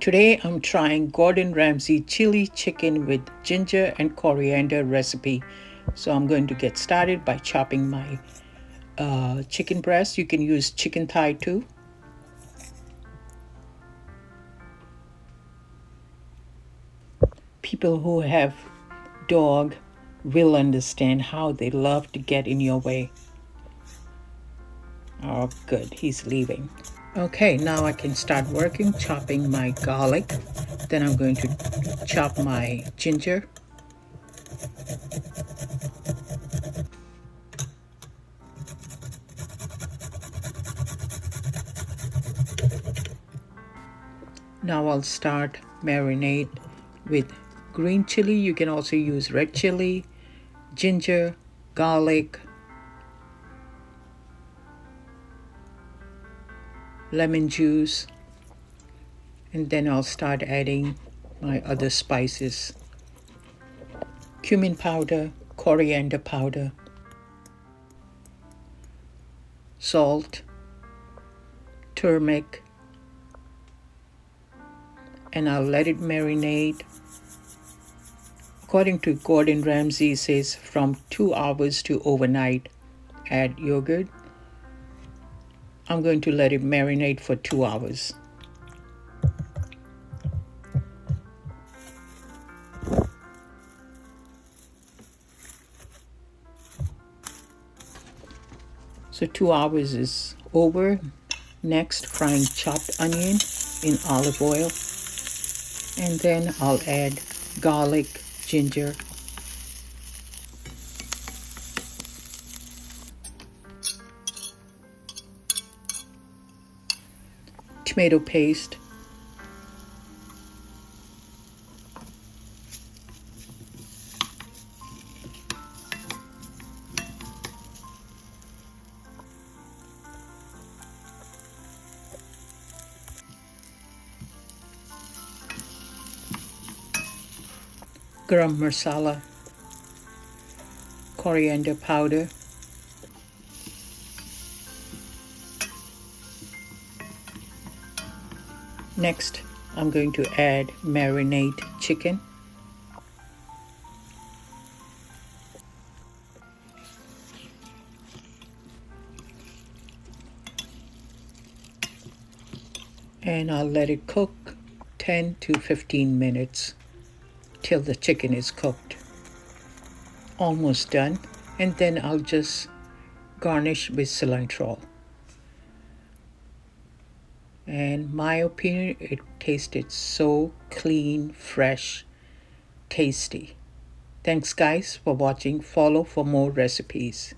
Today I'm trying Gordon Ramsay chili chicken with ginger and coriander recipe. So I'm going to get started by chopping my chicken breast. You can use chicken thigh too. People who have dog will understand how they love to get in your way. Oh, good, he's leaving. Okay, now I can start working, chopping my garlic. Then I'm going to chop my ginger. Now I'll start marinate with green chili. You can also use red chili, ginger, garlic, lemon juice, and then I'll start adding my other spices: cumin powder, coriander powder, salt, turmeric, and I'll let it marinate. According to Gordon Ramsay, it says from 2 hours to overnight. Add yogurt. I'm going to let it marinate for 2 hours. So 2 hours is over. Next, frying chopped onion in olive oil. And then I'll add garlic, ginger, tomato paste, garam masala, coriander powder, next I'm going to add marinate chicken, and I'll let it cook 10 to 15 minutes till the chicken is cooked. Almost done. And then I'll just garnish with cilantro. And my opinion, it tasted so clean, fresh, tasty. Thanks guys for watching. Follow for more recipes.